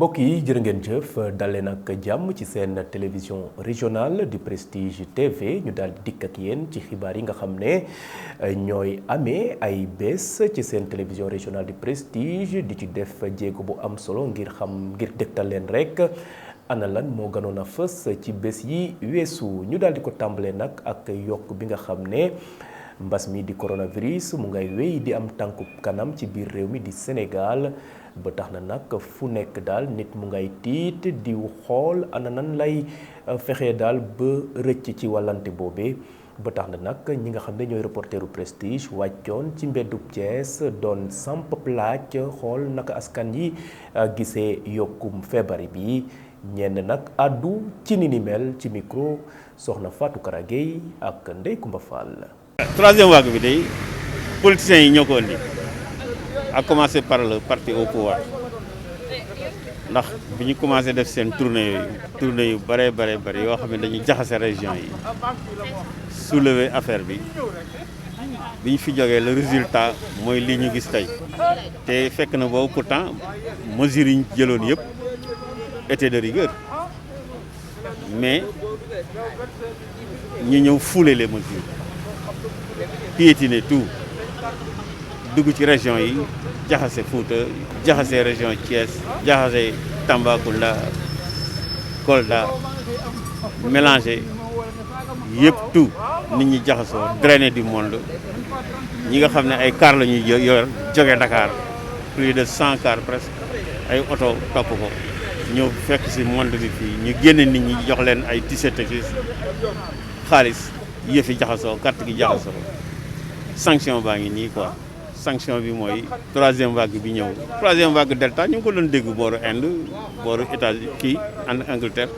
mbokk yi jërë ngeen jëf dalee nag jàmm ci seen télévision régionale du Prestige TV ñu daal di dikk ak yéen ci xibaar yi nga xam ne ñooy amee ay bés ci seen télévision régionale du Prestige di ci def jéego bu am solo ngir dégtal leen rek ana lan moo gënoon a fës ci bés yi weesu ñu daal di ko tàmbalee nag ak yokk bi nga xam ne mbas mi di coronavirus mu ngay wéy di am tànku kanam ci biir réew mi di Sénégal ba tax na nag fu nekk daal nit mu ngay tiit di xool ana nan lay fexee daal ba rëcc ci wàllante boobee ba tax na nag ñi nga xam ne ñooy reporteru Prestige wàccoon ci mbeddub Thiès doon samp laaj xool naka askan yi gisee yokkum feebar bi ñenn nag àddu ci ni mel ci micro soxna Fatou Karagey ak Ndeye Koumba Fall. Troisième vague bi day politiciens yi ñoo ko indi à commencer par le parti au pouvoir ndax bi ñu commencé def seen tournée yu bare yoo xam ne dañuy jaxase région yi soulever affaire bi ñu fi jógee le résultat mooy lii ñu gis tey te fekk na boobu pourtant mesures yi ñu jëloon yëpp étaient de rigueur mais ñu ñëw fouler les mesures piétiner tout dugg ci région yi jaxase Fouta jaxase région Thiès jaxase Tambacounda Kolda mélangé yëpp tout nit ñi jaxasoo drainer du monde ñi nga xam ne ay car la ñuy yor jóge Dakar plus de 100 cars presque ay oto topp ko ñëw fekk ci monde bi fii ñu génne nit ñi jox leen ay t-shirt ci xaalis yëf yi jaxasoo carte gi jaxasoo sanction baa ngi nii quoi sanction bi mooy troisième vague bi ñëw troisième vague delta ñu ngi ko doon dégg booru Inde booru États-Unis kii Angleterre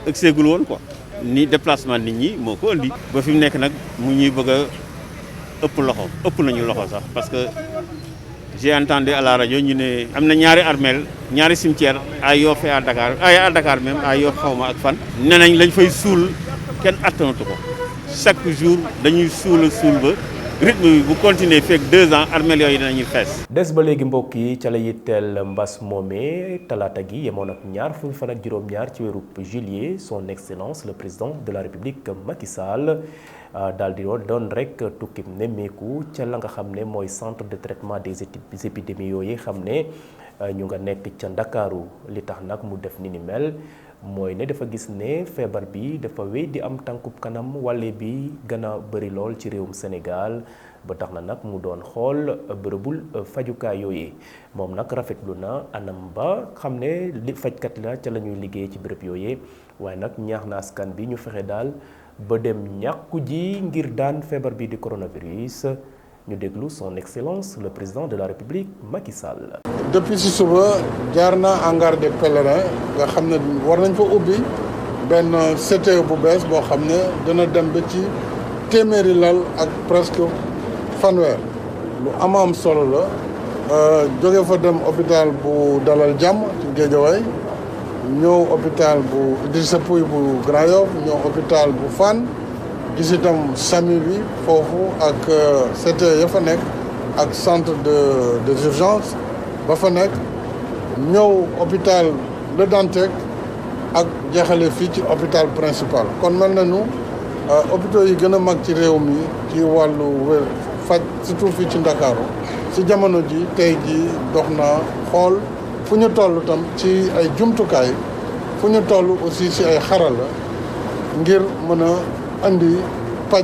ak seegul woon quoi ni déplacement nit ñi moo ko indi ba fi mu nekk nag mu ñuy bëgg a ëpp nañu loxo sax parce que j'ai entendu à la rajo ñu ne am na ñaari armeel ñaari cimetière à Yoff à Dakar à Dakar même à Yoff xawma ak fan nee nañ lañ fay suul kenn attanatu ko chaque jour dañuy suul ba rythme bi bu continuer fekk 2 ans armeel yooyu dinañuy fees. des ba léegi mbokk yi ca la yitteel mbas moomee talaata gi yemoon ak ñaar fukki fan ak juróom-ñaar ci weeru juillet son excellence le président de la république Macky Sall daal di doon rek tukki nemmeeku ca la nga xam ne mooy centre de traitement des épidémies yooyu xam ne ñu nga nekk ca Ndakaaru li tax nag mu def ni mel. mooy ne dafa gis ne feebar bi dafa wéy di am tànkub kanam wàlle bi gën a bëri lool ci réewum Sénégal ba tax na nag mu doon xool bërëbul fajukaay yooyu moom nag rafetlu na anam ba xam ne li fajkat la ca la ñuy liggéey ci bërëb yooyu waaye nag ñaax na askan bi ñu fexe daal ba dem ñàkku ji ngir daan feebar bi di coronavirus ñu déglu son excellence le président de la république Macky Sall. depuis si suba jaar na hangar des pèlerins nga xam ne war nañ fa ubbi benn CTE bu bees boo xam ne dina dem ba ci téeméeri lal ak presque fanweer lu am solo la jóge fa dem hôpital bu Dalal Jàmm ci Guédiawaye ñëw hôpital bu Idrissa Pouye bu Grand Yoff ñëw hôpital bu Fann gis itam SAMU bi foofu ak CTE ya fa nekk ak centre de urgence ba fa nekk ñëw hôpital Le Dantec ak jeexale fii ci hôpital principal kon mel nañu hôpitaux yi gën a mag ci réew mi ci wàllu wér faj surtout fii ci Ndakaaru ci jamono ji tey ji dox na xool fu ñu toll tam ci ay jumtukaay fu ñu toll aussi ci ay xarala ngir mën a andi paj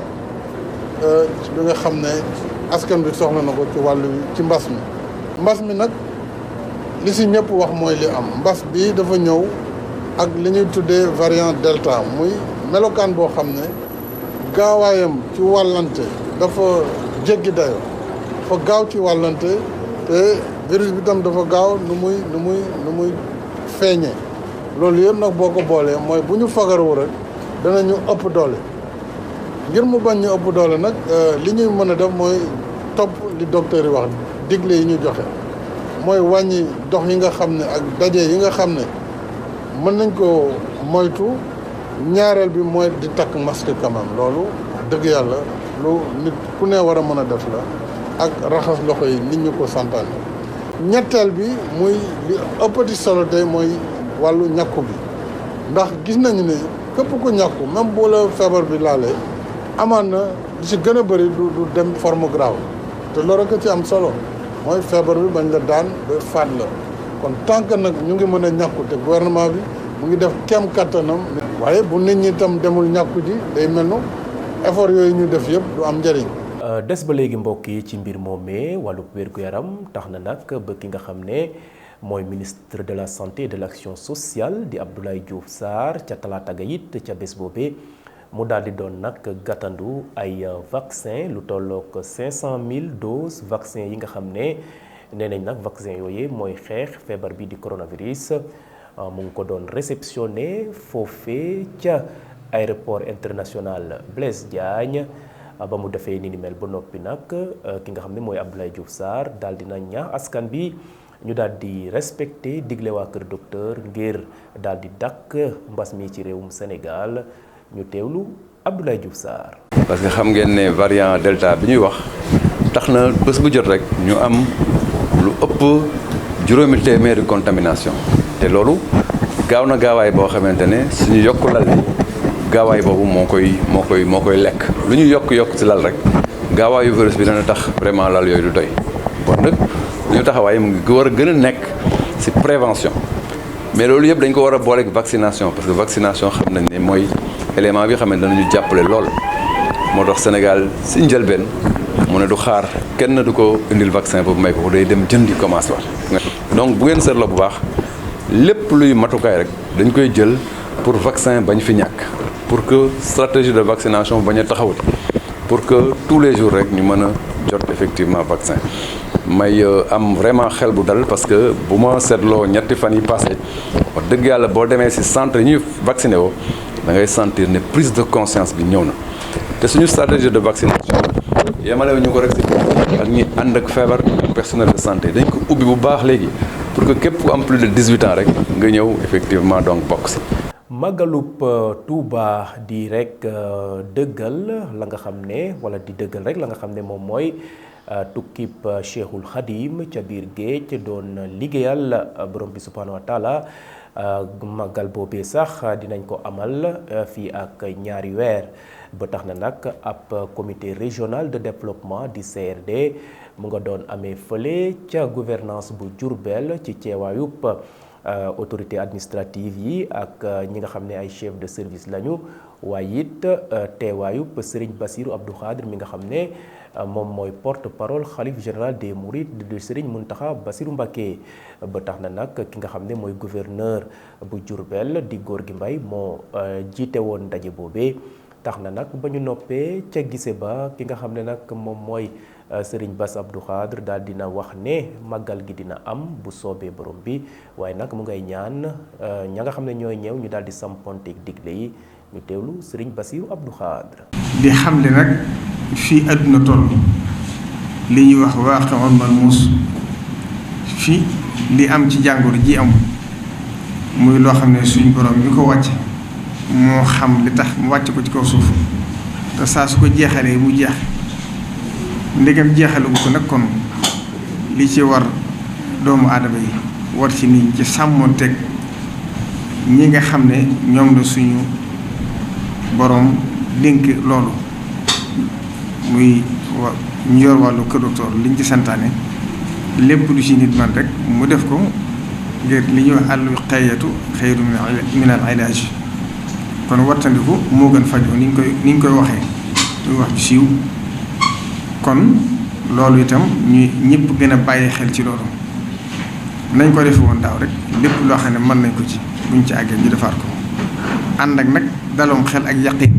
bi nga xam ne askan bi soxla na ko ci wàllu ci mbas mi nag li si ñëpp wax mooy li am mbas bi dafa ñëw ak li ñuy tuddee variant delta muy melokaan boo xam ne gaawaayam ci wàllante dafa jéggi dayo dafa gaaw ci wàllante te virus bi tam dafa gaaw nu muy feeñee loolu yëpp nag boo ko boolee mooy bu ñu fagaru rek danañu ëpp doole ngir mu bañ ñu ëpp doole nag li ñuy mën a def mooy topp li docteur yi wax digle yi ñu joxe mooy wàññi dox yi nga xam ne ak daje yi nga xam ne mën nañ ko moytu ñaareel bi mooy di takk masque quand même loolu dëgg yàlla lu nit ku ne war a mën a def la ak raxas loxo yi nit ñu ko santaane ñetteel bi muy li ëppati solo tey mooy wàllu ñàkku bi ndax gis nañu ne képp ku ñàkku même boo la feebar bi laalee amaan na li ci gën a bëri du dem forme grave te loolu rek ci am solo mooy feebar bi bañ la daan ba faat la kon tant que nag ñu ngi mën a ñàkku te gouvernement bi mu ngi def kem kattanam. waaye bu nit ñi itam demul ñàkku ji day mel no effort yooyu ñu def yëpp du am njëriñ. des ba léegi mbokk yi ci mbir moomee wàllu wér-gu-yaram tax na nag ba ki nga xam ne mooy ministre de la santé et de l'action sociale di Abdoulaye Diouf Sarr ca talaata ga it ca bés boobee mu daal di doon nag gàttandu ay vaccin lu tollook 500 000 doses vaccin yi nga xam ne nee nañ nag vaccin yooyu mooy xeex feebar bi di coronavirus mu ngi ko doon réceptionné foofee ca aéroport international Blaise Diagne ba mu defee ni mel ba noppi nag ki nga xam ne mooy Abdoulaye Diouf Sarr daal dina ñaax askan bi ñu daal di respecté digle waa Kër Docteur ngir daal di dàkk mbas mi ci réewum Sénégal ñu teewlu Abdoulaye Diouf Sarr. parce que xam ngeen ne variant Delta bi ñuy wax tax na bés bu jot rek ñu am lu ëpp juróomi téeméeri contamination te loolu gaaw na gaawaay boo xamante ne suñu yokk lal bi gaawaay boobu moo koy lekk lu ñu yokk ci lal rek gaawaayu virus bi dana tax vraiment lal yooyu du doy bon nag ñu taxawaay mu ngi war a gën a nekk ci prévention mais loolu yëpp dañ ko war a booleeg vaccination parce que vaccination xam nañ ne mooy élément bi xam ne danañu jàppale lool moo tax Sénégal ci njëlbeen mu ne du xaar kenn du ko indil vaccin boobu may ko day dem jëndi commencé waat donc bu ngeen seetloo bu baax lépp luy matukaay rek dañ koy jël pour vaccin bañ fi ñàkk pour que stratégie de vaccination bañ a taxawut pour que tous les jours rek ñu mën a jot effectivement vaccin may am vraiment xel bu dal parce que bu ma seetloo ñetti fan yi passé wax dëgg yàlla boo demee ci centre yi ñuy vacciné woo da ngay sentir ne prise de conscience bi ñëw na te suñu stratégie de vaccination yemalewu ñu ko rek ci ak ñi ànd ak feebar personnel de santé dañ ko ubbi bu baax léegi pour que képp ku am plus de 18 ans rek nga ñëw effectivement donc bokk ci. Màggalub Touba di rek dëggal la nga xam ne wala di dëggal rek la nga xam ne moom mooy tukkib Cheikhul Khadim ca biir géej doon liggéeyal borom bi subhanahu wa taala màggal boobee sax dinañ ko amal fii ak ñaari weer ba tax na nag ab comité régional de développement di CRD mu nga doon amee fële ca gouvernance bu Diourbel ci ceewaayub autorité administrative yi ak ñi nga xam ne ay chef de service lañu waaye it teewaayub Serigne Bassirou Abdou Khadre mi nga xam ne moom mooy porte-parole xalif général des Mourides de Serigne Mountakha Bassirou Mbacké ba tax na nag ki nga xam ne mooy gouverneur bu Diourbel di Gorgui Mbaye moo jiite woon ndaje boobee tax na nag ba ñu noppee ca gise ba ki nga xam ne nag moom mooy Serigne Bass Abdou Khadre daal dina wax ne màggal gi dina am bu soobee borom bi waaye nag mu ngay ñaan ña nga xam ne ñooy ñëw ñu daal di samponteeg digle yi ñu teewlu Serigne Bassirou Abdou Khadre. di xam ne nag fii àdduna toll li ñuy wax waaqi'un malmuus fii li am ci jàngoro ji am muy loo xam ne suñ borom mi ko wàcce moo xam li tax mu wàcc ko ci kaw suuf te saa su ko jeexalee mu jeex ndegam jeexalu ko nag kon li ci war doomu aadama yi war ci nit ci sàmmoonteeg ñi nga xam ne ñoom la suñu borom dénk loolu muy ñu yor wàllu kër docteur liñ ci santaane lépp lu ci nit man rek mu def ko ngir li ñuy wax àllu xayyatu xayru min al ilaaj kon wattandiku moo gën fajoo ni ñu koy waxee muy wax ju siiw kon loolu itam ñu ñëpp gën a bàyyi xel ci loolu nañ ko defe woon daaw rek lépp loo xam ne mën nañ ko ci buñ ci àggee ñu defaat ko ànd ak nag daloom xel ak yaqin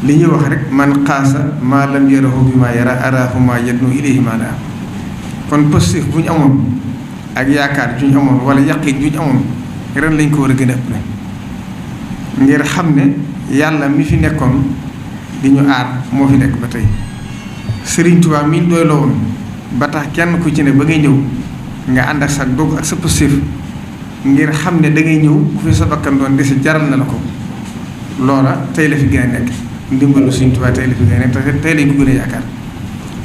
li ñuy wax rek man xaasa maa lam yarahu bi maa yara araahu maa yadnu ilayhi maa daa kon positif bu ñu amoon ak yaakaar ju ñu amoon wala yaqin ju ñu amoon ren lañ ko war a gën a ëpp ngir xam ne yàlla mi fi nekkoon di ñu aar moo fi nekk ba tey Serigne Touba mi doy la woon ba tax kenn ku ci ne ba ngay ñëw nga ànd ak sa dog ak sa positif ngir xam ne da ngay ñëw ku fi sa bakkan doon desi jaral na la ko loola tey la fi gën a nekk ndimbalu Serigne Touba tey la fi gën a nekk te tey lañ ko gën a yaakaar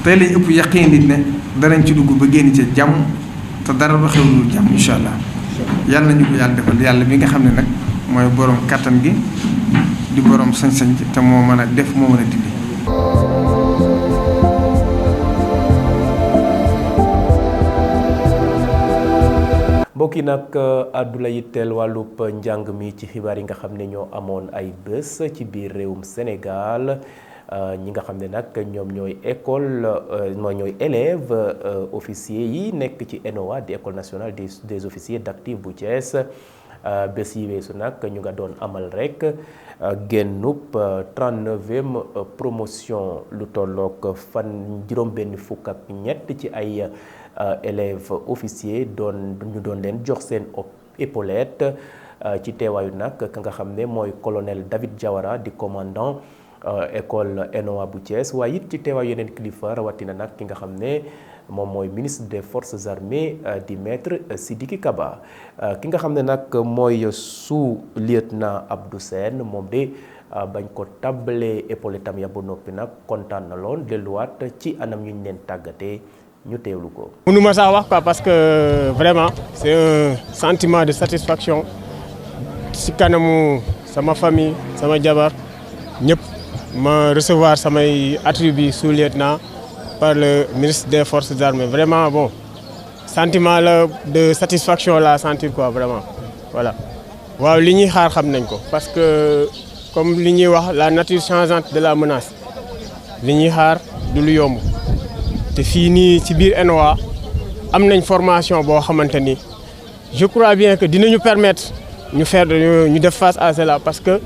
tey lañ ëpp yaqin nit ne danañ ci dugg ba génn ci jàmm te dara du xew lu jàmm incha allah yàlla nañu ko yàlla defal yàlla bi nga xam ne nag mooy borom kattan gi di borom sañ-sañ te moo mën a def moo mën a dindi. mbokk yi nag àddula yitteel wàllub njàng mi ci xibaar yi nga xam ne ñoo amoon ay bés ci biir réewum Sénégal ñi nga xam ne nag ñoom ñooy école ñooy élèves officiers yi nekk ci ENOA di école nationale des officiers d'actifs bu Thiès bés yi weesu nag ñu nga doon amal rek génnub 39e promotion lu tolloog fan juróom-benn fukk ak ñett ci ay élèves officiers ñu doon leen jox seen épaulette ci teewaayu nag ka nga xam ne mooy colonel David Diawara di commandant école ENOA bu Thiès waaye it ci teewaayu yeneen kilifa rawatina nag ki nga xam ne moom mooy ministre des forces armées di maître Sidiki Kaba ki nga xam ne nag mooy sous-lieutenant Abdou Sène moom de bañ ko tàbbalee épaulette am ya ba noppi nag kontaan na lool delluwaat ci anam ñu leen tàggatee ñu teewlu ko. mënuma sax wax quoi parce que vraiment c'est un sentiment de satisfaction ci kanamu sama famille sama jabar ñëpp ma recevoir samay attributs sous-lieutenant par le ministre des forces armées vraiment bon sentiment la de satisfaction la sentir quoi vraiment voilà. waaw li ñuy xaar xam nañ ko parce que comme li ñuy wax la nature changeante de la menace li ñuy xaar du lu yomb. te fii nii ci biir ENOA am nañ formation boo xamante ni je crois bien que dinañu permettre ñu def face à cela parce que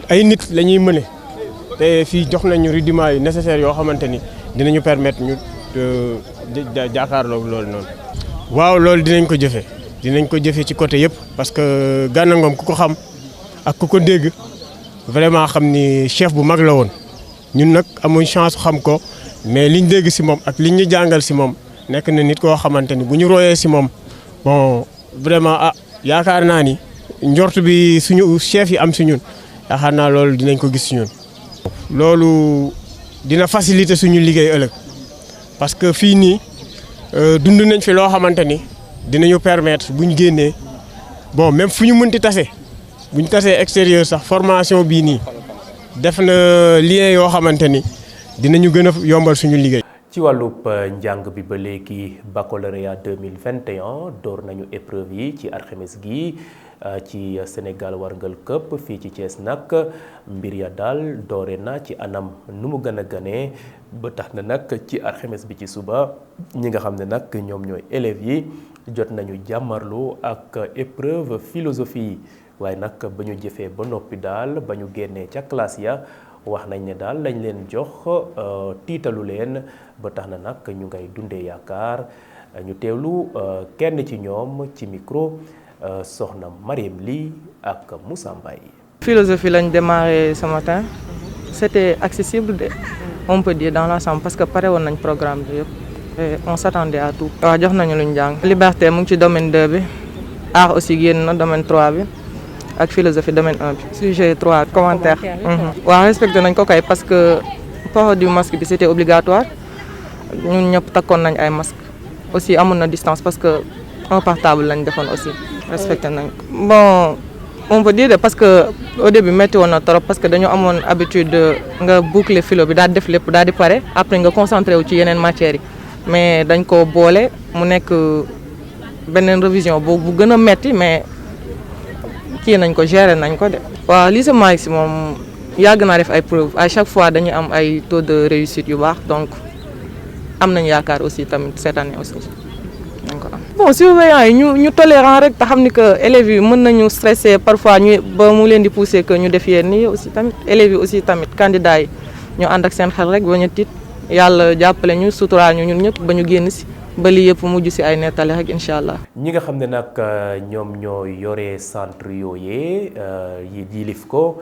ay nit la ñuy mëne te fii jox nañu rudiments yu nécessaires yoo xamante ni dinañu permettre ñu jàkkaarloog loolu noonu. waaw loolu dinañ ko jëfee ci côté yëpp parce que Gana Ngom ku ko xam ak ku ko dégg vraiment xam ni chef bu mag la woon ñun nag amuñ chance xam ko. mais liñ dégg ci moom ak liñ ñu jàngal ci moom nekk na nit koo xamante ni bu ñu royee ci moom bon vraiment yaakaar naa ni njort bi suñu chef yi am ci ñun yaakaar naa loolu dinañ ko gis ci ñun. loolu dina faciliter suñu liggéey ëllëg parce que fii nii dund nañ fi loo xamante ni dinañu permettre buñ génnee bon même fu ñu mënti tase buñ tasee extérieur sax formation bii nii def na lien yoo xamante ni. dinañu gën a yombal suñu liggéey. ci wàllub njàng bi ba léegi baccalauréat 2021 door nañu épreuve yi ci alxames gi ci Sénégal warngal këpp fii ci Thiès nag mbir ya daal doore na ci anam nu mu gën a ganee ba tax na nag ci alxames bi ci suba ñi nga xam ne nag ñoom ñooy élèves yi jot nañu jàmmarlu ak épreuve philosophie waaye nag ba ñu jëfee ba noppi daal ba ñu génnee ca classe ya wax nañ ne daal lañ leen jox tiitalu leen ba tax na nag ñu ngay dundee yaakaar ñu teewlu kenn ci ñoom ci micro soxna Mariam Ly ak Moussa Mbaye. Philosophie lañ démarré ce matin c'était accessible on peut dire dans l'ensemble parce que pare woon nañ programme bi yëpp et on s'attendait à tout. waaw jox nañu luñ jàng. liberté mu ngi ci domaine 2 bi art aussi génn na domaine 3 bi. ak philosophie domaine 1 bi. sujet 3 commentaire. waaw respecté nañ ko kay parce que port du masque bi c'était obligatoire ñun ñëpp takkoon nañ ay masque aussi amoon na distance parce que un par table lañ defoon aussi respecté nañ ko. bon on peut dire parce que au début métti woon na trop parce que dañu amoon habitude nga boucler philo bi daal def lépp daal di pare après nga concentré wu ci yeneen matières yi mais dañ ko boole mu nekk beneen révision bu gën a metti mais. kii nañ ko gérer nañ ko de. waaw lycée Malick Sy moom yàgg naa def ay preuves à chaque fois dañuy am ay taux de réussite yu baax donc am nañu yaakaar aussi tamit cette année aussi dañ ko am. bon surveillant yi ñu tolérant rek te xam ni que élèves yi mën nañu stressé parfois ñu ba mu leen di pousser que ñu def yenn yi aussi tamit élèves yi aussi tamit candidats yi ñu ànd ak seen xel rek ba ñu tiit yàlla jàppale ñu suturaal ñu ñun ñëpp ba ñu génn si. ba lii yëpp mujj ci ay nettali rek incha allah. ñi nga xam ne nag ñoom ñoo yore centre yooyee yi yilif ko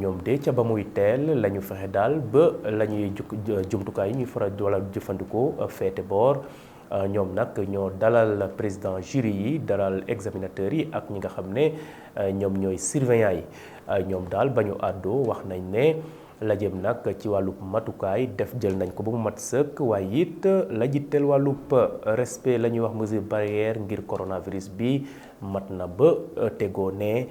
ñoom de ca ba muy teel la ñu fexe daal ba la ñuy jumtukaay yi ñuy faral wala jëfandikoo féete boor ñoom nag ñoo dalal président jury yi dalal examinateurs yi ak ñi nga xam ne ñoom ñooy surveillants yi ñoom daal ba ñu àddoo wax nañ ne la jëm nag ci wàllub matukaay jël nañ ko ba mu mat sëkk waaye it la jitteel wàllub respect la ñuy wax mesure barrière ngir coronavirus bi mat na ba tegoo ne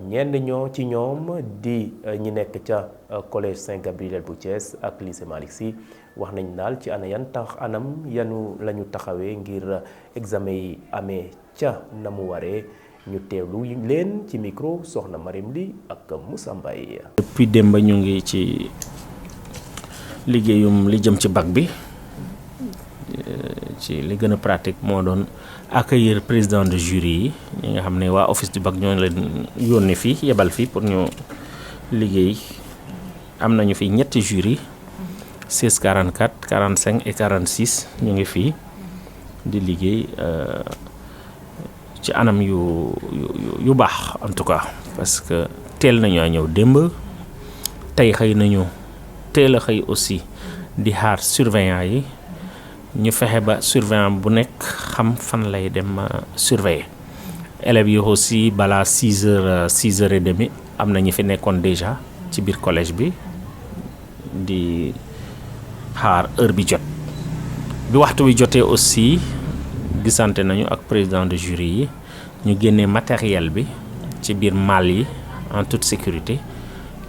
ñenn ñoo ci ñoom di ñi nekk ca collège Saint-Gabriel bu Thiès ak lycée Malick Sy wax nañ daal ci anam yanu la ñu taxawee ngir examen yi amee ca na mu waree ñu teewlu leen ci micro soxna Marim Li ak Moussa Mbaye. depuis démb ñu ngi ci liggéeyum li jëm ci bac bi ci li gën a pratique moo doon accueillir président de jury yi ñi nga xam ne waa office du bac ñoo leen yónni fii yebal fii pour ñu liggéey am nañu fi ñetti jury 16 44 45 et 46 ñu ngi fii di liggéey ci anam yu baax en tout cas parce que teel nañu a ñëw démb tey xëy nañu teel a xëy aussi di xaar surveillant yi ñu fexe ba surveillant bu nekk xam fan lay dem surveiller élèves yi aussi balaa 6 heures et demi am na ñu fi nekkoon déjà ci biir collège bi di xaar heure bi jot bi waxtu wi jotee aussi gisante nañu ak président de jury yi ñu génnee matériel bi ci biir mal yi en toute sécurité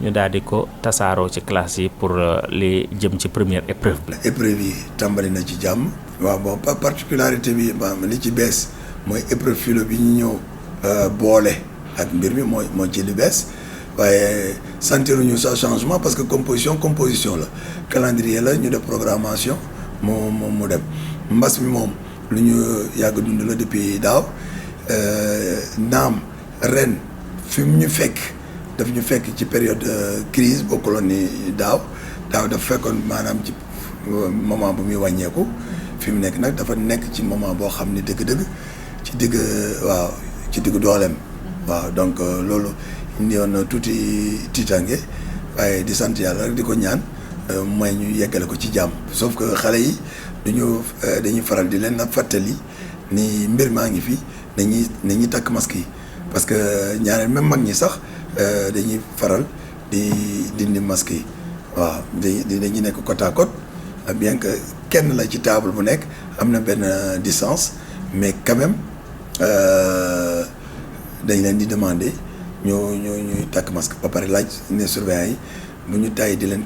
ñu daal di ko tasaaroo ci classe yi pour li jëm ci première épreuve bi. épreuve yi tàmbali na ci jàmm. waaw bon particularité bi li ci bees mooy épreuve philo bi ñu ñëw boole ak mbir mi mooy ci li bees waaye sentiruñu sa changement parce que composition la calendrier la ñu def programmation mu dem mbas mi moom lu ñu yàgg dund la depuis daaw naam ren fi mu ñu fekk daf ñu fekk ci période crise bokkuloon ni daaw dafa fekkoon maanaam ci moment bu muy wàññeeku fi mu nekk nag dafa nekk ci moment boo xam ni dëgg-dëgg ci digg dooleem waaw donc loolu indi woon tuuti tiitange waaye di sant yàlla rek di ko ñaan mooy ñu yeggale ko ci jàmm sauf que xale yi dañuy faral di leen fàttali ni mbir maa ngi fi nañuy takk masque yi parce que ñaareel même mag ñi sax dañuy faral di dindi masque yi waaw dañuy nekk côte à côte bien que kenn la ci table bu nekk am na benn distance mais quand même dañ leen di demander ñuy takk masque ba pare laaj ne surveillant yi bu ñu tàyyi di leen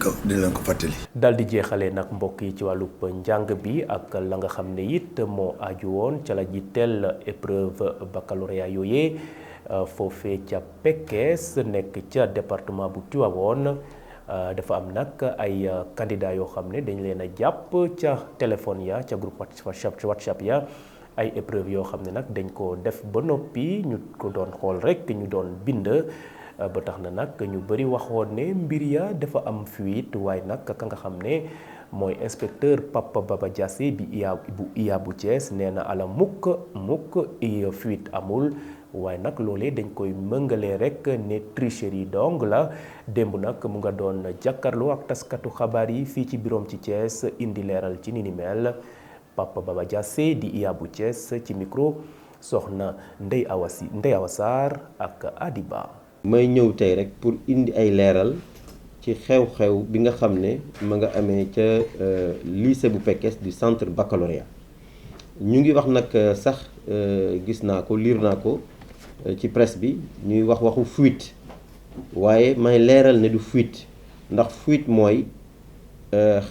ko fàttali. dal di jeexalee nag mbokk yi ci wàllub njàng bi ak la nga xam ne it moo aju woon ca la jiiteel épreuve baccalauréat yooyee foofee ca Pekes nekk ca département bu Tivaouane dafa am nag ay candidats yoo xam ne dañ leen a jàpp ca téléphone ya ca groupe WhatsApp ya ay épreuve yoo xam ne nag dañ ko def ba noppi ñu ko doon xool rek ñu doon bind. ba tax na nag ñu bëri waxoon ne mbir ya dafa am fuite waaye nag ka nga xam ne mooy inspecteur Papa Baba Diassé bu IA bu Thiès nee na ala mukk fuite amul waaye nag loolee dañ koy mëngalee rek ne tricherie dong la démb nag mu nga doon jàkkaarloo ak taskatu xabaar yi fii ci biroom ci Thiès indi leeral ci ni mel Papa Baba Diassé di IA bu Thiès ci micro soxna Ndeye Awa Sarr ak Adiba. may ñëw tey rek pour indi ay leeral ci xew-xew bi nga xam ne ma nga amee ca lycée bu Pekes du centre baccalauréat ñu ngi wax nag sax gis naa ko liir naa ko ci presse bi ñuy waxu fuite waaye may leeral ne du fuite ndax fuite mooy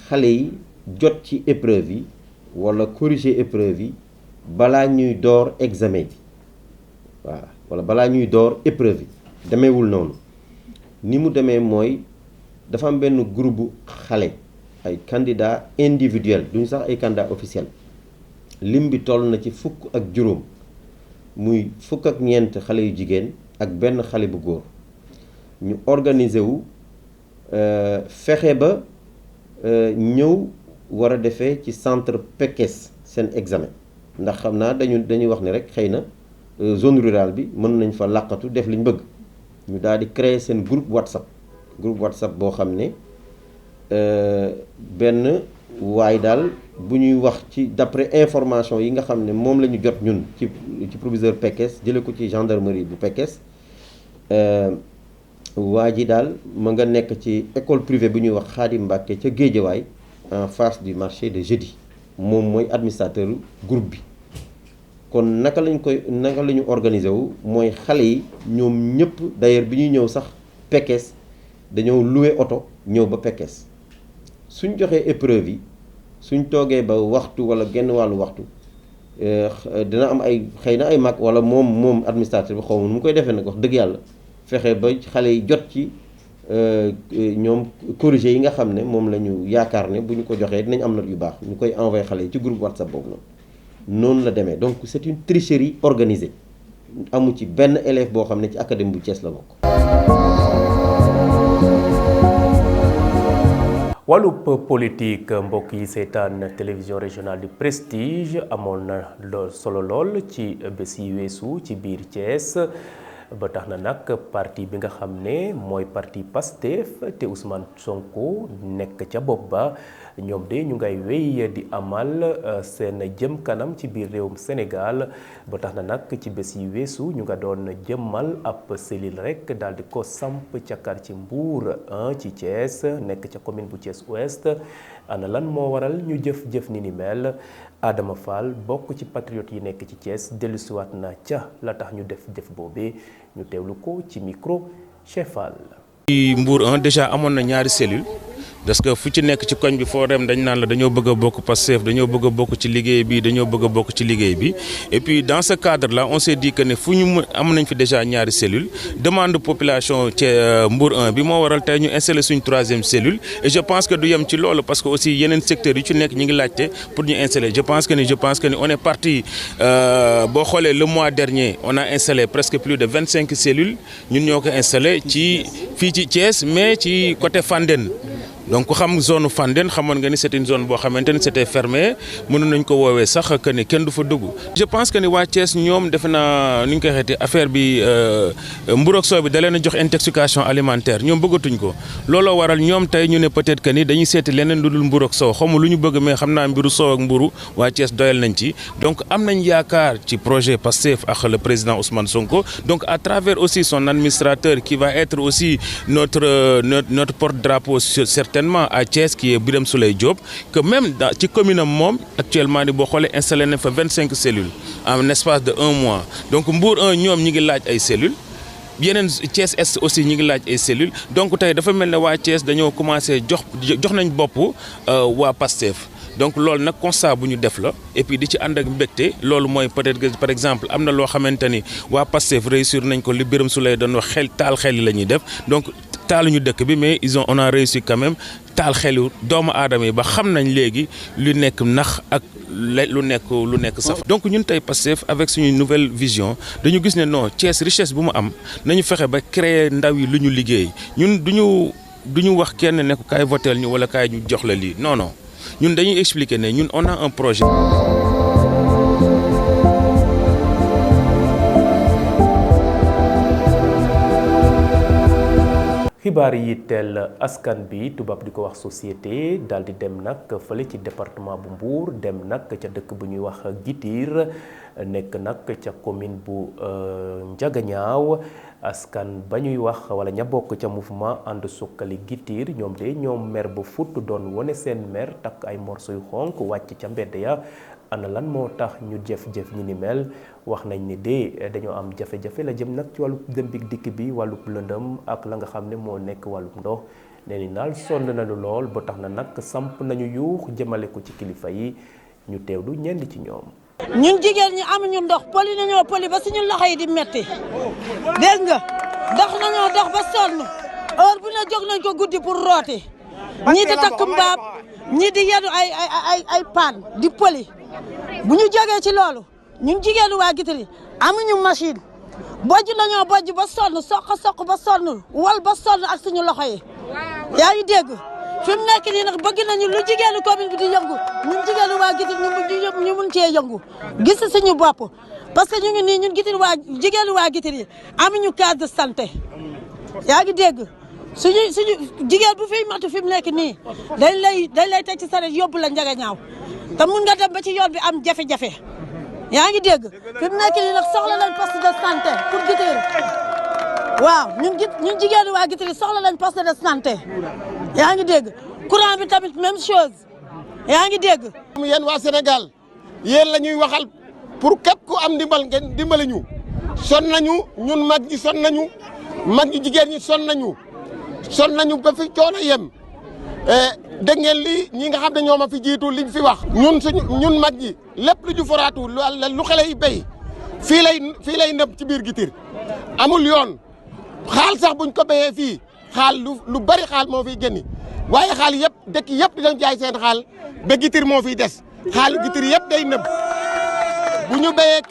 xale yi jot ci épreuve yi wala corriger épreuve yi balaa ñuy door examen bi voilà wala balaa ñuy door épreuve yi demeewul noonu ni mu demee mooy dafa am benn groupe xale ay candidats individuels duñu sax ay candidats officiels lim bi toll na ci fukk ak juróom muy fukk ak ñeent xale yu jigéen ak benn xale bu góor ñu organiser wu fexe ba ñëw war a defee ci centre Pekes seen examen ndax xam naa dañuy wax ne rek xëy na zone rurale bi mën nañ fa làqatu def liñ bëgg ñu daal di créer seen groupe WhatsApp boo xam ne benn waaye daal bu ñuy wax ci d'après information yi nga xam ne moom la ñu jot ñun ci proviseur Pekes jële ko ci gendarmerie bu Pekes waa ji daal ma nga nekk ci école privée bu ñuy wax Khadim Mbacké ca Guédiawaye en face du marché de jeudi moom mooy administrateur groupe bi. kon naka la ñu organiser wu mooy xale yi ñoom ñëpp d'ailleurs bi ñuy ñëw sax Pekes dañoo loué oto ñëw ba Pekes suñ joxee épreuve yi suñ toogee ba waxtu wala genn wàllu waxtu dina am ay xëy na ay mag wala moom administrateur bi xaw ma nu mu koy defee nag wax dëgg yàlla fexe ba xale yi jot ci ñoom corrigé yi nga xam ne moom la ñu yaakaar ne bu ñu ko joxee dinañ am note yu baax ñu koy envoyé xale yi ci groupe WhatsApp boobu noonu la demee donc c'est une tricherie organisée amu ci benn élève boo xam ne ci académie bu Thiès la bokk. wàllub politique mbokk yi seetaan télévision régionale du Prestige amoon na solo lool ci bés yi weesu ci biir Thiès ba tax na nag parti bi nga xam ne mooy parti Pastef te Ousmane Sonko nekk ca bopp ba ñoom de ñu ngay wéy di amal seen jëm kanam ci biir réewum Sénégal ba tax na nag ci bés yi weesu ñu nga doon jëmmal ab cellule rek daal di ko samp ca quartier Mbour 1 ci Thiès nekk ca commune bu Thiès Ouest ana lan moo waral ñu jëf ni mel Adama Fall bokk ci patriote yi nekk ci Thiès dellusiwaat na ca la tax ñu def boobee ñu teewlu ko ci micro Cheikh Fall. Mbour 1 déjà amoon na ñaari cellule parce que fu ci nekk ci koñ bi foo dem dañ naan la dañoo bëgg a bokk Pastef dañoo bëgg a bokk ci liggéey bi dañoo bëgg a bokk ci liggéey bi et puis dans ce cadre là on s'est dit que ne fu ñu am nañ fi déjà ñaari cellule demande population ci Mbour 1 bi moo waral tey ñu installé suñ troisième cellule et je pense que du yem ci loolu parce que aussi yeneen secteurs yu ci nekk ñu ngi laajte pour ñu installer je pense que ni on est parti boo xoolee le mois dernier on a installé presque plus de 25 cellules ñun ñoo ko installé ci fii ci Thiès mais ci côté Fandène. donc ku xam zone Fandène xamoon nga ni c'est une zone boo xamante ni c'était fermé mënoon nañ ko woowee sax que ni kenn du fa dugg. je pense que ni waa Thiès ñoom defe naa ni ñu koy xeeti affaire bi mburu ak soow bi da leen a jox intoxication alimentaire ñoom bëggatuñ ko looloo waral ñoom tey ñu ne peut-être que ni dañuy seeti leneen lu dul mburu ak soow xamu lu ñu bëgg mais xam naa mbiru soow ak mburu waa Thiès doyal nañ ci donc am nañ yaakaar ci projet Pastef ak le président Ousmane Sonko donc à travers aussi son administrateur qui va être aussi notre porte-drapeau certainement à Thiès qui est Birame Souleye Diop que même ci commune am moom actuellement ni boo xoolee installé na fa 25 cellules en espace de 1 mois donc Mbour 1 ñoom ñi ngi laaj ay cellules yeneen Thiès Est aussi ñi ngi laaj ay cellules donc tey dafa mel ne waa Thiès dañoo commencé jox nañ bopp waa Pastef donc loolu nag constat bu ñu def la et puis di ci ànd ak mbégte loolu mooy peut-être que par exemple am na loo xamante ni waa Pastef réussir nañ ko li Birame Souleye doon wax taal xel yi la ñuy def donc taaluñu dëkk bi mais on a réussi quand même taal xelu doomu aadama yi ba xam nañ léegi lu nekk nax ak lu nekk saf donc ñun tey Pastef avec suñu nouvelle vision dañu gis ne non Thiès richesse bu mu am nañu fexe ba créer ndaw yi lu ñu liggéey ñun duñu wax kenn ne ko kaay votel ñu wala kaay ñu jox la lii non ñun dañuy expliquer ne ñun on a un projet. xibaar yi teel askan bi tubaab di ko wax société daal di dem nag fële ci département bu Mbour dem nag ca dëkk bu ñuy wax Gitir nekk nag ca commune bu Ndiaganiao askan ba ñuy wax wala ña bokk ca mouvement ànd sukkali Gitir ñoom de ñoom mer ba fut doon wane seen mer takk ay morso yu xonk wàcc ca mbedd ya ana lan moo tax ñu jëf-jëf ñi ni mel wax nañ ni de dañoo am jafe-jafe la jëm nag ci wàllu dem bi dikk bi wàllu lëndëm ak la nga xam ne moo nekk wàllu ndox nee ni daal sonn nañu lool ba tax na nag samp nañu yuux jëmale ko ci kilifa yi ñu teewlu ñenn ci ñoom. ñun jigéen ñi amuñu ndox poli nañoo poli ba suñu loxo yi di metti dégg nga dox nañoo dox ba sonn heure bu ne jóg nañ ko guddi pour rooti ñii di takk mbaam ñii di yenu ay paan di poli bu ñu jógee ci loolu ñun jigéenu waa Gitir amuñu machine bojj nañoo bojj ba sonn soq ba sonn wal ba sonn ak suñu loxo yi yaa ngi dégg fi mu nekk nii nag bëgg nañu lu jigéenu commune bi di yëngu ñun jigéenu waa Gitir ñu mun cee yëngu gis suñu bopp parce que ñu ngi nii ñun Gitir jigéenu waa Gitir yi amuñu case de santé yaa ngi dégg suñu jigéen bu fiy matu fi mu nekk nii dañ lay teg ci saret yóbbu la Ndiaganiao te mun nga dem ba ci yoon bi am jafe-jafe yaa ngi dégg fi mu nekk nii nag soxla nañ poste de santé pour Gitir waaw ñun jigéen ñi waa Guitry soxla lañ poste de santé yaa ngi dégg courant bi tamit même chose yaa ngi dégg. yéen waa Sénégal yéen la ñuy waxal pour képp ku am ndimbal ngeen dimbali ñu son nañu ñun mag ñi son nañu mag ñi jigéen ñi son nañu ba fi coono yem dégg ngeen lii ñi nga xam ne ñoo ma fi jiitu liñ fi wax. ñun mag ñi lépp lu ñu foraatu lu xale yi béy fii lay nëb ci biir Guitry amul yoon xaal sax buñ ko béyee fii xaal lu bari xaal moo fiy génni waaye xaal yëpp dëkk yëpp dinañ jaay seen xaal ba Guitry moo fiy des xaalu Guitry yëpp day nëb bu ñu béyee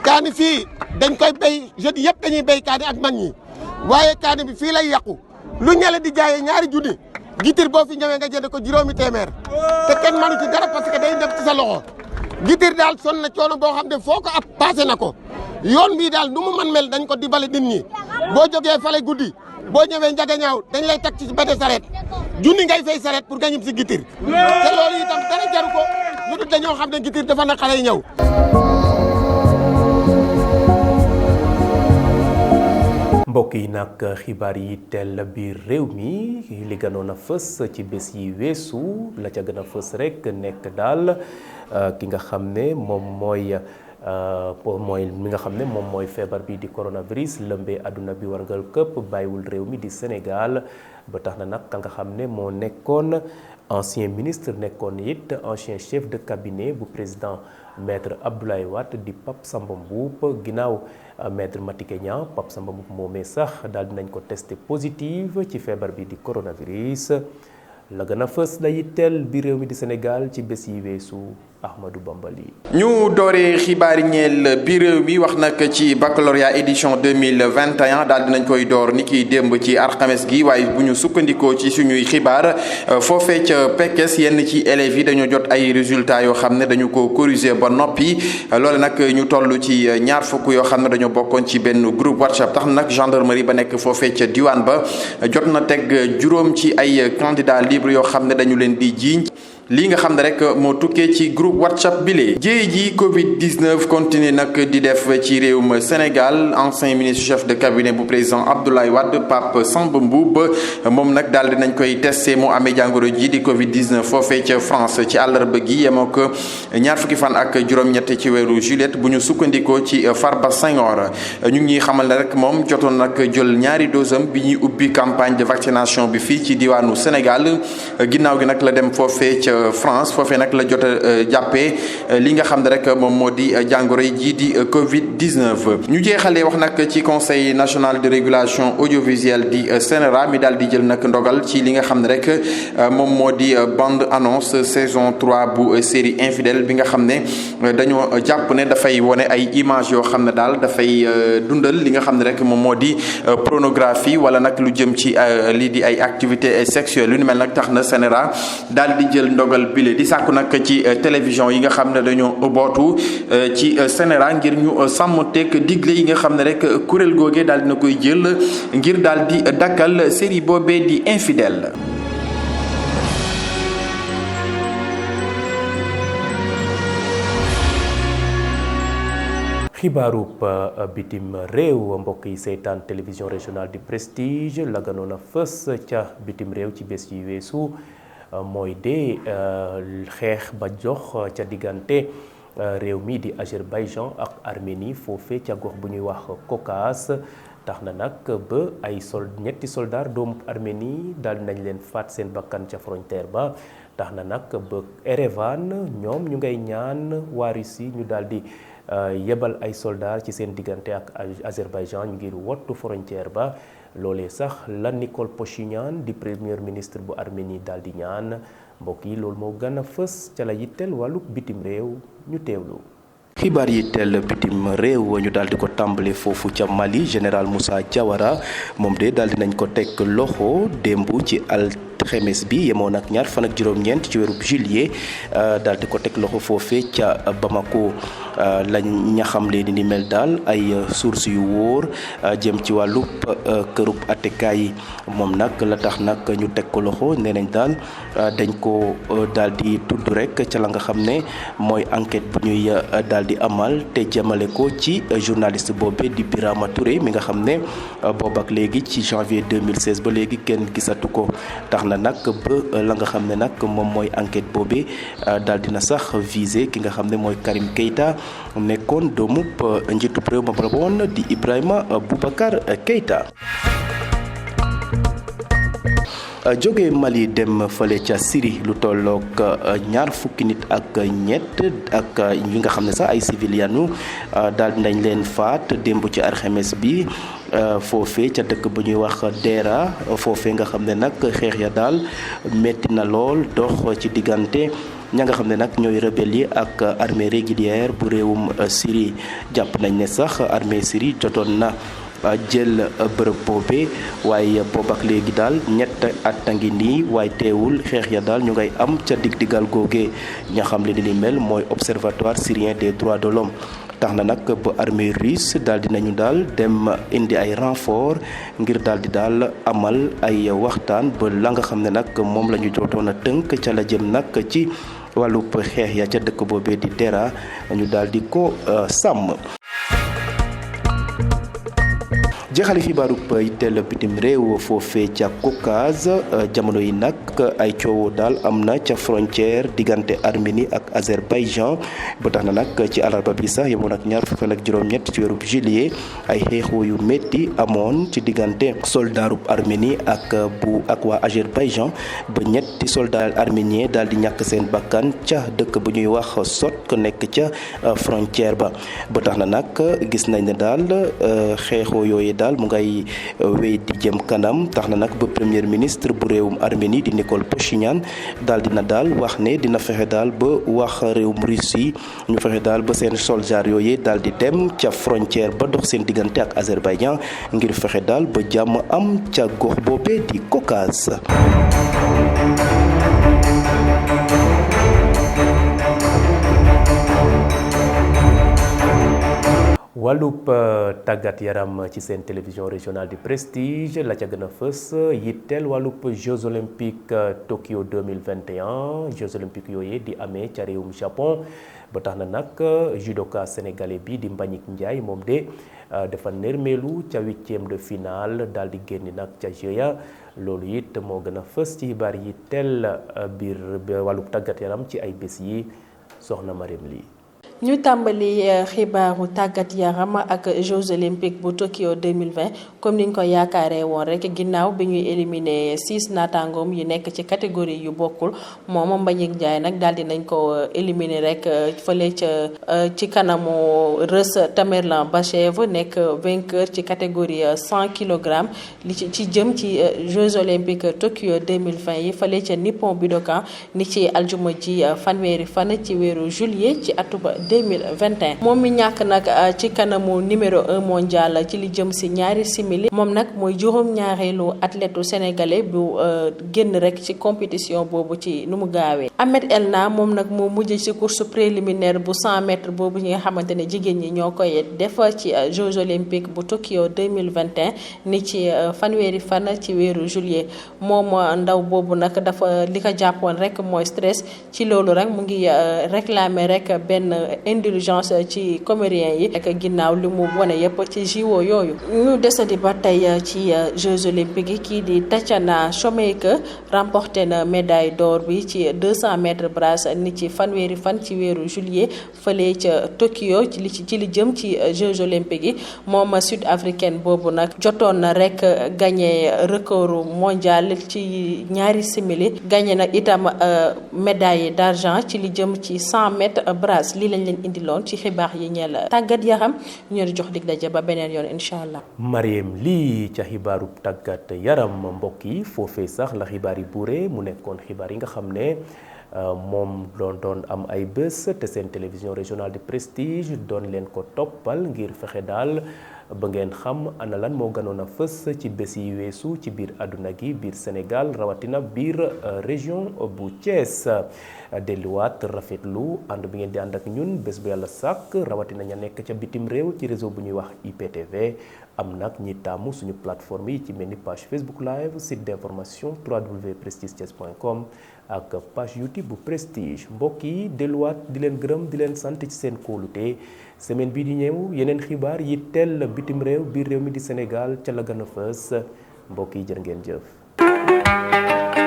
kaani fii dañ koy béy jeudi yëpp dañuy béy kaani ak mag ñi waaye kaani bi fii lay yàqu lu ñale di jaayee ñaari junni Guitry boo fi ñëwee nga jënd ko juróomi téeméer te kenn mënu ci dara parce que day nëb ci sa loxo Guitry daal sonn na coono boo xam ne foo ko ab passé na ko yoon bii daal nu mu mën mel dañ ko dimbali nit ñi boo jógee fale guddi boo ñëwee Njagañaaw dañ lay teg ci benn sareet junni ngay fay sareet pour nga ñib si Guitry te loolu itam dara jaru ko lu dul dañoo xam ne Guitry dafa na xale yi ñëw. mbokk yi nag xibaar yi teel biir réew mi li gënoon a fës ci bés yi weesu la ca gën a fës rek nekk daal ki nga xam ne moom mooy feebar bi di coronavirus lëmbee àdduna bi warngal këpp bàyyiwul réew mi di Sénégal ba tax na nag ka nga xam ne moo nekkoon ancien ministre nekkoon it ancien chef de cabinet bu président maître Abdoulaye Wade di Pape Samba Mboup ginnaaw maître Madické Niang Pape Samba Mboup moomee sax daal dinañ ko testé positive ci feebar bi di coronavirus la gën a fës la yitteel bi réew mi di Sénégal ci bés yi weesu Ahmadou Bambali. ñu dooree xibaari ñeel bi réew mi wax nag ci baccalauréat édition 2021 daal dinañ koy door ni ki démb ci alxames gi waaye bu ñu sukkandikoo ci suñuy xibaar foofee ca Pekes yenn ci élèves yi dañoo jot ay résultats yoo xam ne dañu ko corriger ba noppi loole nag ñu toll ci ñaar fukk yoo xam ne dañoo bokkoon ci benn groupe WhatsApp tax nag gendarmerie ba nekk foofee ca diwaan ba jot na teg juróom ci ay candidats libres yoo xam ne dañu leen di jiiñ lii nga xam ne rek moo tukkee ci groupe WhatsApp bile. jéey ji Covid 19 continue nag di def ci réewum Sénégal ancien ministre chef de cabinet bu président Abdoulaye Wade Pape Samba Mboup moom nag daal dinañ koy testé mu amee jàngoro ji di Covid 19 foofee ca France ci àllarba gi yemoo ko ñaar fukki fan ak juróom-ñett ci weeru juillet bu ñu sukkandikoo ci Farba Senghor ñu ngi xamal ne rek moom jotoon nag jël ñaari dosam bi ñuy ubbi campagne de vaccination bi fii ci diwaanu Sénégal ginnaaw gi nag la dem foofee ca France foofee nag la jot a jàppee li nga xam ne rek moom moo di jàngoro ji di Covid 19. ñu jeexalee wax nag ci conseil national de régulation audiovisuelle di CNRA mi daal di jël nag ndogal ci li nga xam ne rek moom moo di bande annonce saison 3 bu série infidèle bi nga xam ne dañoo jàpp ne dafay wone ay images yoo xam ne daal dafay dundal li nga xam ne rek moom moo di pornographie wala nag lu jëm ci lii di ay activités sexuelles lu ni mel nag tax na CNRA daal di jël ndogal bile di sàkku nag ci télévision yi nga xam ne dañoo bootu ci CNRA ngir ñu sàmmonteeg digle yi nga xam ne rek kuréel googee daal dina koy jël ngir daal di dakkal série boobee di infidèle. xibaarub bitim réew mbokk yi seetaan télévision régionale du Prestige la gënoon a fës ca bitim réew ci bés yi weesu mooy de xeex ba jox ca diggante réew mi di Azerbaïdjan ak Arménie foofee ca gox bu ñuy wax Caucase tax na nag ba ay ñetti soldaar doomu Arménie daal nañ leen faat seen bakkan ca frontière ba tax na nag ba Erevan ñoom ñu ngay ñaan waa Russie ñu daal di yebal ay soldats ci seen diggante ak Azerbaïdjan ngir wattu frontière ba loolee sax la Nikol Pashinyan di premier ministre bu Arménie daal di ñaan mbokk yi loolu moo gën a fës ca la yitteel wàllu bitim réew ñu teewlu. xibaar yi teel bitim réew ñu daal di ko tàmbale foofu ca Mali général Moussa Diawara moom de daal di nañ ko teg loxo démb ci alxames bi yemoon ak ñaar fan ak juróom-ñeent ci weeru juillet daal di ko teg loxo foofee ca Bamako lañ ñaxam leen ni mel daal ay sources yu wóor jëm ci wàllu kërub attekaay yi moom nag la tax nag ñu teg ko loxo nee nañ daal dañ ko daal di tudd rek ca la nga xam ne mooy enquête bu ñuy daal di di amal te jëmale ko ci journaliste boobee di Birama Touré mi nga xam ne boobu ak léegi ci janvier 2016 ba léegi kenn gisatu ko tax na nag ba la nga xam ne nag moom mooy enquête boobee daal dina sax visé ki nga xam ne mooy Karim Keita nekkoon doomu njiitu réew ma woon di Ibrahima Boubacar Keita. jóge Mali dem fële ca Syrie lu tolloog ñaar fukki nit ak ñett ak yi nga xam ne sax ay civilianu daal nañ leen faat démb ci alxames bi foofee ca dëkk bu ñuy wax Dera foofee nga xam ne nag xeex ya daal metti na lool dox ci diggante ña nga xam ne nag ñooy rebelle yi ak armée régulière bu réewum Syrie jàpp nañ ne sax armée Syrie jotoon na jël bërëb boobee waaye boobu ak léegi daal ñett at a ngi nii waaye teewul xeex ya daal ñu ngay am ca dig-digal googee ña xam le ni mel mooy observatoire syrien des droits de l'homme tax na nag ba armée russe daal dinañu daal dem indi ay renfort ngir daal di daal amal ay waxtaan ba la nga xam ne nag moom la ñu jotoon a tënk ca la jëm nag ci wàllub xeex ya ca dëkk boobee di Dera ñu daal di ko sàmm. jeexali xibaaru yitteel bitim réew foofee ca Caucase jamono yi nag ay coow daal am na ca frontière diggante Arménie ak Azerbaïdjan ba tax na nag ci alarba bi sax yemoon ak ñaar fukk ak juróom-ñett ci weeru juillet ay xeexoo yu métti amoon ci diggante soldaarub Arménie ak waa Azerbaïdjan ba ñetti soldat arménien daal di ñàkk seen bakkan ca dëkk bu ñuy wax Sot nekk ca frontière ba tax na nag gis nañ ne daal xeexoo yooyu daal mu ngay wéy di jëm kanam tax na nag ba premier ministre bu réewum Arménie di Nikol Pashinyan daal dina daal wax ne dina fexe daal ba wax réewum Russie ñu fexe daal ba seen soldats yooyu daal di dem ca frontière ba dox seen diggante ak Azerbaïdjan ngir fexe daal ba jàmm am ca gox boobee di Caucase. wàllub tàggat yaram ci seen télévision régionale du Prestige la ca gën a fës yitteel wàllub Jeux olympiques Tokyo 2021 Jeux olympiques yooyu di amee ca réewum Japon ba tax na nag judoka sénégalais bi di Mbagnick Ndiaye moom de dafa nërmeelu ca 8e de finale daal di génn nag ca Jeux ya loolu it moo gën a fës ci xibaar yi teel biir wàllub tàggat yaram ci ay bés yi soxna Mariam lii. ñu tàmbali xibaaru tàggat yaram ak Jeux olympiques bu Tokyo 2020 comme niñ ko yaakaaree woon rek ginnaaw bi ñuy éliminer 6 naataangoom yi nekk ci catégorie yu bokkul moom Mbagnick Ndiaye nag daal di nañ ko éliminer rek fële ci kanamu Reus Tamerlan Bachev nekk vainqueur ci catégorie 100 kilogrammes li ci jëm ci Jeux olympiques Tokyo 2020 yi fële ca Nippon Budokan ni ci aljuma ji fanweeri fan ci weeru juillet ci atuba 2021 moom mi ñàkk nag ci kanamu numéro 1 mondial ci li jëm si ñaari simili moom nag mooy juróom-ñaareelu athlète sénégalais bu génn rek ci compétition boobu ci nu mu gaawee. Ahmed Elna moom nag moo mujj ci course préliminaire bu 100 mètres boobu ñi nga xamante ne jigéen ñi ñoo koy def ci Jeux olympiques bu Tokyo 2021 ni ci fanweeri fan ci weeru juillet moom ndaw boobu nag dafa li ko jàppoon rek mooy stress ci loolu rek mu ngi réclamer rek benn indulgence ci comériens yi ak ginnaaw li mu wane yëpp ci JO yooyu. ñu desandi ba tey ci Jeux olympiques yi kii di Tatiana Shomaker remporté na médaille d'or bi ci 200 mètres brasse ni ci fanweeri fan ci weeru juillet fële ca Tokyo ci li jëm ci Jeux olympiques yi moom sud africaine boobu nag jotoon na rek gagné record mondial ci ñaari simili gagné na itam médaille d'argent ci li jëm ci 100 mètres brasse lii lañ leen indiloon ci xibaar yi ñeel tàggat yaram ñu jox dig daje ba beneen yoon incha allah. Mariam lii ca xibaaru tàggat yaram mbokk yi foofee sax la xibaar yi buure mu nekkoon xibaar yi nga xam ne moom doon am ay bés te seen télévision régionale de Prestige doon leen ko toppal ngir fexe daal ba ngeen xam ana lan moo gënoon a fës ci bés yi weesu ci biir àdduna gi biir Sénégal rawatina biir région bu Thiès delluwaat rafetlu ànd bi ngeen di ànd ak ñun bés bu yàlla sàkk rawatina ña nekk ca bitim réew ci réseau bu ñuy wax IPTV am nag ñi taamu suñu plateforme yi ci mel ni page Facebook live site d'information www.prestigethies.com ak page YouTube bu Prestige mbokk yi delluwaat di leen gërëm di leen sant ci seen kóolute semaine bii di ñëw yeneen xibaar yi teel bitim réew biir réew mi di Sénégal ca la gën a fës mbokk yi jërë ngeen jëf.